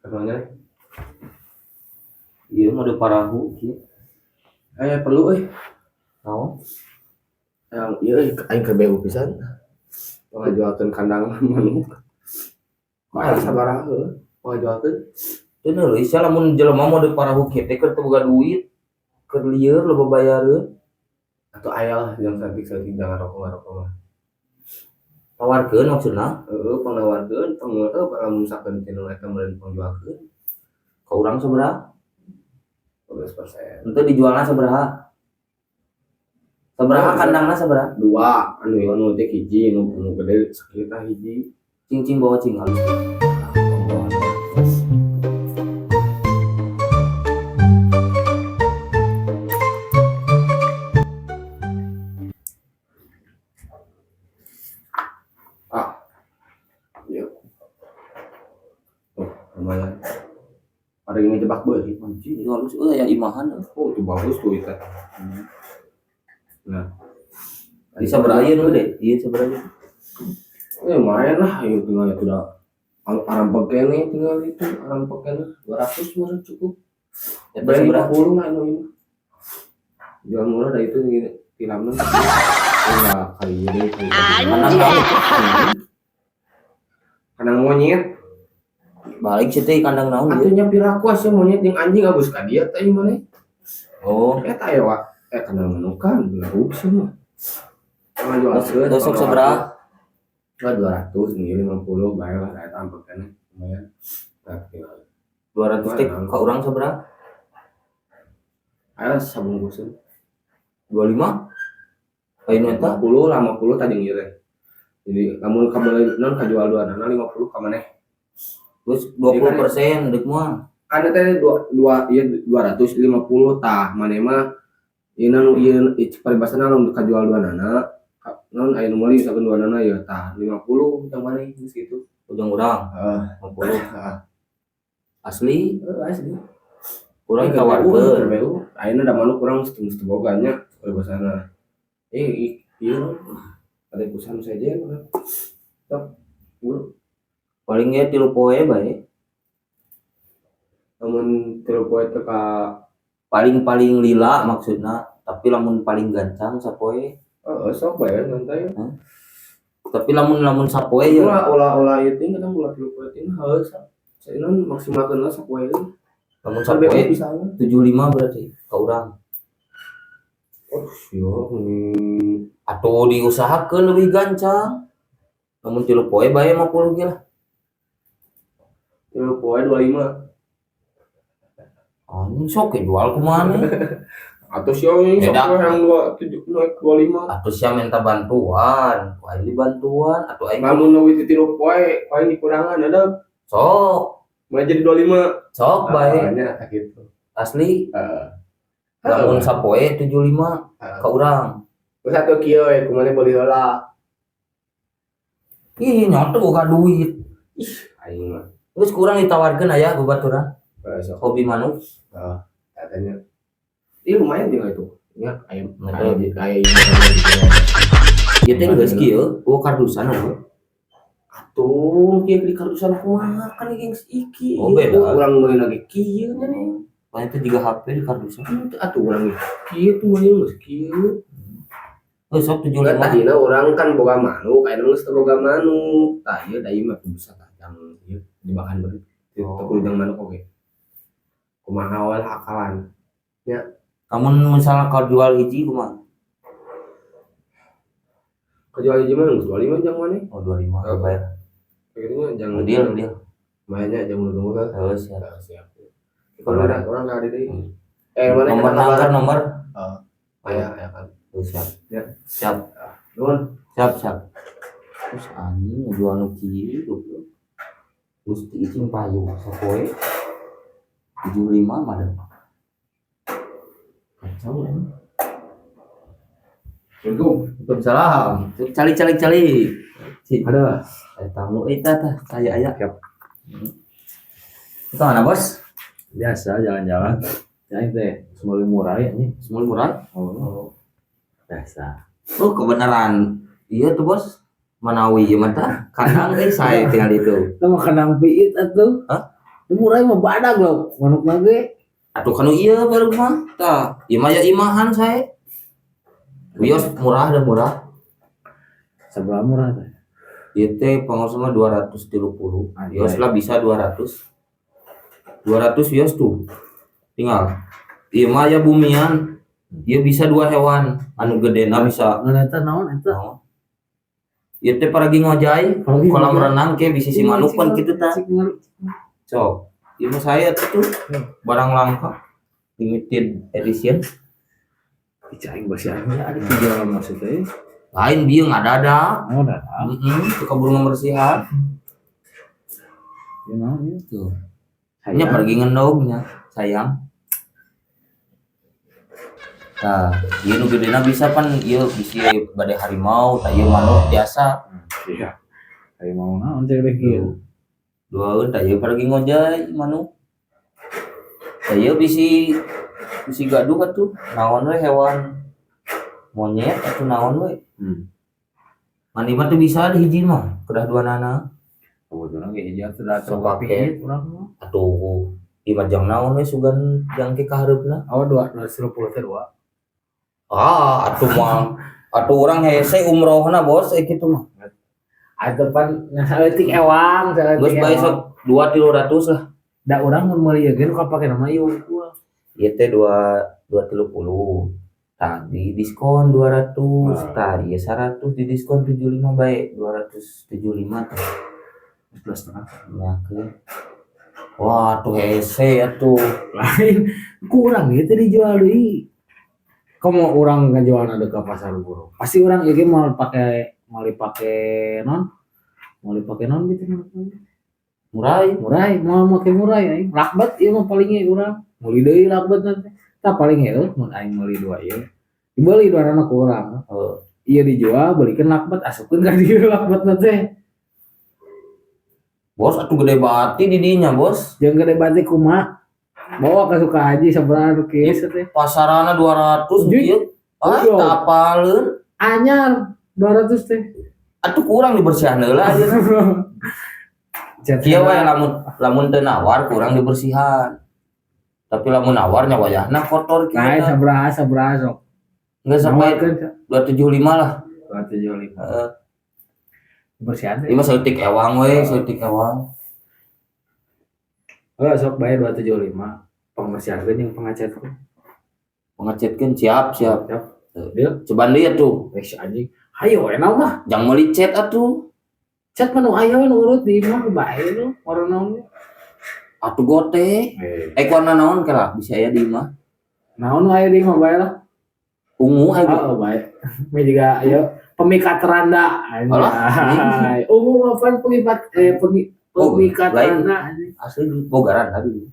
katanya Iya mode parahu kieu. perlu Naon? yang iya aing ke BU pisan ngajualkeun kandang manuk bae sabaraha ngajualkeun Teu neulis lamun jelema mode parahu kieu teh keur teu boga duit, keur lieur loba bayareun. atau aya lah yang cantik-cantik jangan rokok mah Tawarkeun maksudna pangawarkeun lamun misalkan channel eta meureun pangjualkeun ka urang sabaraha? 12%. Henteu dijualna sabaraha? Sabaraha kandangna sabaraha? 2 anu teh hiji nu gede sakieu hiji Cing bawa cing halus. iya lumayan ada yang ngejebak beuri Anjing halus ya imahan. itu bagus tuh itu nah Di sabaraha ieu nu gede? Ieu sabaraha? lumayan lah itu tinggal itu udah aram pekene tinggal itu aram pekene 200 murah cukup Eta sabaraha? 50 lah ini jual murah dah itu tilamnya enggak kali ini kandang monyet Balik situ kandang naon ieu? atunya piraku asa monyet yang anjing abus ka dia teh mana Oh, eta ya wa kandang manukan belau semua jual dosok sabaraha? 200 ini 50 bae lah eta ampekene lumayan 200 teh ka urang sabaraha? aya sabungkuseun 25? Ayeuna eta 50 tadi ieu teh jadi lamun kabel non kajual 2 50 ka maneh terus 20% deuk mah. kan teh 2 ieu 250 tah maneh mah ieu paribasana lamun kajual 2 nana non aya nu meuli misalkan 2 nana ya tah 50 yang maneh geus kitu Ujung urang heeh 50. Asli asli urang tawarkeun. ayeuna da manuk urang mesti boga nya paribasana ieu ada pesan saja top Paling ge 3 poe bae. namun 3 poe teh ka Paling lila maksudna, tapi lamun paling gancang sapoe. sok bae ngantai Tapi lamun sapoe ya ulah ieu teh kadang ulah 3 poe teh haeus saeuna maksimalkeun lah sapoe lamun sapoe 75 berarti ka urang. yo Atuh diusahakeun leuwih gancang. Lamun 3 poe bae 50 ge lah. 3 poe 25 Anjing sok jual kumaha nih? atau sia yang 25 Atuh sia minta bantuan, ku aing bantuan atuh aing lamun leuwih ti 3 poe paling dikurangan ada sok mah jadi 25 sok bae nya tak kitu asli. Lamun sapoe 75 ka urang. Terus atuh kieu kumaha beli heula Ih nyoto ka duit. aing mah Terus kurang ditawarkeun aya babaturan sok hobi manuk. katanya lumayan tinggal itu ya ayam Ieu teh geus kieu, kardusan atuh. atuh kieu di kardusan kumaha kan geus iki Oh, beda. urang meuli lagi kieu nya nih Lain teh juga HP di kardusan. atuh urang kieu tuh meuli geus kieu Sok 75. tadina urang kan boga manuk ayeuna geus teu boga manuk tah ieu da ieu mah bisa tajang ieu dimakan beuri teu kudang manuk oge kumaha wae akalan nya Kamun misalnya kau jual hiji kumaha? kejual hiji mah geus 25 jang maneh Oh 25 bayar. akhirnya jangan Deal. banyak jam nunggu kan Siap. kalau ada orang nggak ada deh mana nomor ayah kan siap. Ya. Siap. Nuhun. Siap. Terus anjing jual nu kieu goblok. Gusti izin payu sapoe 75 mah. Kacau ya. Waalaikumsalam. Cali. Ada. Tamu eta tah saya aya. Siap. Itu mana bos? Biasa jalan-jalan. Ya teh semuli murah ya nih. Semua murah. Oh. Biasa. Oh kebenaran. Iya tuh bos. Manawi ya mata. Kadang saya tinggal itu. Sama kenang piit atuh. Hah? Murah mah badag loh, manuk lagi. Atuh kanu iya baru mah tah imah ya imahan saya wios murah dan murah Seberapa murah teh? ieu teh pangos mah 230 Anjay. wios lah bisa 200 wios tuh tinggal ieu mah ya bumian ieu bisa 2 hewan anu gedena bisa Nganeta naon eta? naon ieu teh paragi ngojay Paragi kolam ngojay. renang ke bisa si manuk pan kitu tah cok ieu mah saya tuh barang langka limited edition Dicaing basiannya ada dijual maksudnya. lain bieu ngadadak Oh, dah. itu keburu membersihan Ya naon ya. tuh nya pergi ngendognya sayang nah ieu nu gedena bisa pan ieu bisa bade harimau tah ieu manuk biasa Iya. Kayak mau naon cek deh kieu. dua tah ieu pergi ngojay manuk tah ieu bisi gaduh atuh naon we hewan monyet atuh naon we mani mah teu bisa di hiji mah kedah dua nana Kebetulan kayak hijau sudah Coba coba ke. orang mah. atuh ieu mah jang naon we sugan jang ke kahareupna Oh 210 teh 2. atuh mah atuh urang hese umrohna bos kitu mah Ada pan saeutik ewang, geus bae sok 2-300 lah Da urang mun meuli ge nu kapake nama ieu gua. ieu teh 230 tadi diskon 200 tah ieu 100 di diskon 75 bae 275 teh Plus setengah. nah ke wah tuh hese atuh Lain kurang gitu dijual deui. Kamu orang ngejual ada ke pasar burung. Pasti orang ini mau dipakai non gitu kan. murai Mau pakai murai aing. Lakbat ieu mah palingnya urang. Meuli deui lakbat nanti. Tah paling heuh mun aing meuli 2 ieu. Dibeli 2 anak ku urang. Iya dijual belikan lakbat asupkeun ka dieu lakbat nanti. bos atuh gede bati di dinya bos Jeung gede bati kumaha. Bawa ke Sukahaji sabaraha nu kieu teh. pasarana 200 Ujuy. ieu Ujuy. tak apaleun Anyar 200 teh. atuh kurang dibersihan heula aja kieu we lamun teu nawar kurang dibersihan tapi lamun nawarnya wayahna kotor kieu Nah, sabaraha sok. geus sampai 275 lah 275. heeh Bersihan deh. ieu mah seutik ewang we seutik ewang Sok bayar 275. Pembersihan jeung pengecatkeun. pengecetkeun siap Siap. Dia coba lihat tuh wes anjing. Hayo enak mah. jangan meuli cet atuh Cat mah nu aya we nu urut di imah bae nu orang naon. atuh gote warna naon kala bisa aya di imah Naon nu aya di imah bae lah. ungu aya Oh, bae. Me juga ayo pemikat randa. Anjay. Ungu apa pemikat lain. randa anjing. asli bogaran tadi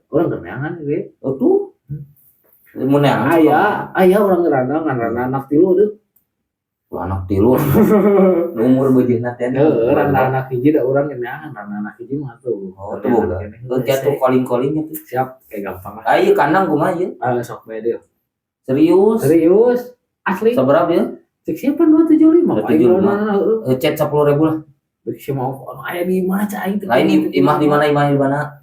Orang kemeangan ge. tuh mun yang Aya orang ngeranda ngan anak tilu deh. anak tilu umur bejeuna teh Randa anak hiji da urang kemeangan randa anak hiji mah tuh. oh tuh boga tuh calling-calling tuh Siap kayak gampang lah. ayo kandang kumaha ieu Sok bae deh. serius Asli. sabarap ya Cek siapa 275 275. Cet 10.000 lah Bek si mau aya di mana cai aing teh. lain imah di mana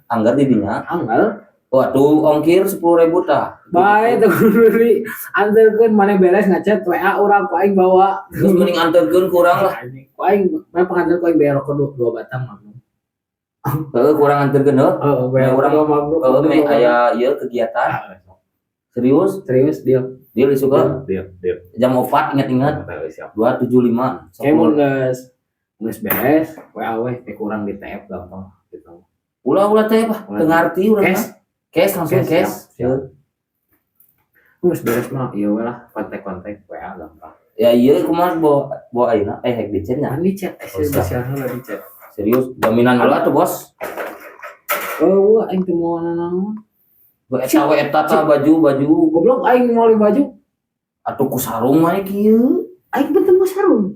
anggar di dinya Anggal. waduh ongkir 10.000 tah Bae teh kudu anterkeun maneh beres ngechat WA urang ku aing bawa. terus mending anterkeun kurang lah Ku aing mah pengantar ku aing bayar ke 2 batang mah. heeh kurang anterkeun heuh Heeh, bayar urang urang me aya ieu kegiatan serius serius deal. dia suka Deal. jam 4 ingat-ingat Siap. 275 Kayak mun geus beres WA we teh kurang di TF gampang gitu. ulah teh apa teu ngarti urang mah cash langsung cash Siap. Geus beres mah ieu we lah kontak-kontak WA gampang. ya iya kumaha bawa ayeuna hek di chat nya Kan di chat siap. siapa di chat. serius jaminan heula tuh bos Oh, aing teh mau nanaon. eta we eta tah baju Goblok aing mau beli baju. atuh ku sarung mah kieu Aing penting mau sarung.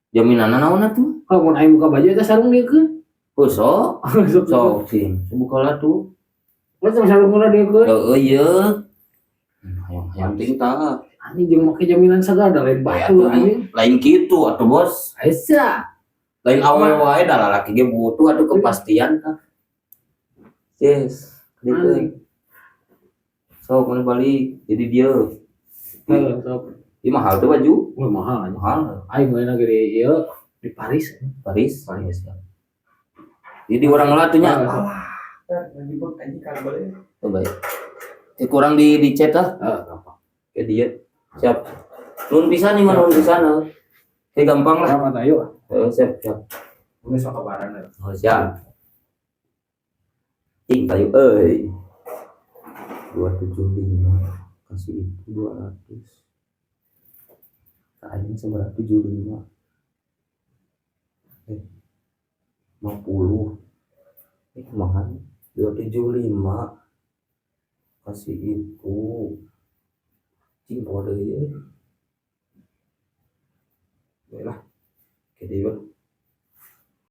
jaminanna naon atuh Kalau mau aing buka baju eta sarung dikeun. sok sing buka lah tuh Terus sarung mana dikeun. heeh ieu yang penting tah Anjing jeung make jaminan sagala lain batu anjing. lain kitu atuh bos Asa. lain awal wae da lalaki ge butuh atuh kepastian tah Yes, gitu. So mana balik, jadi dia, Sok. ini mahal tuh baju, Wah, mahal aja. mahal. Aing main lagi di ieu di Paris. Paris. Jadi orang latunya, oh baik. Kurang di chat lah, Apa? ke dia, siap. Nun bisa nih, nun di sana. Kayak gampang lah. Apa tayo? Siap. Ini sok kabaran ya. Oh siap. Ting tayo, 275 kasih itu 200. Kayaknya 175. 50. Mahal. 275 kasih itu. Cing kode ya. Ya lah. Jadi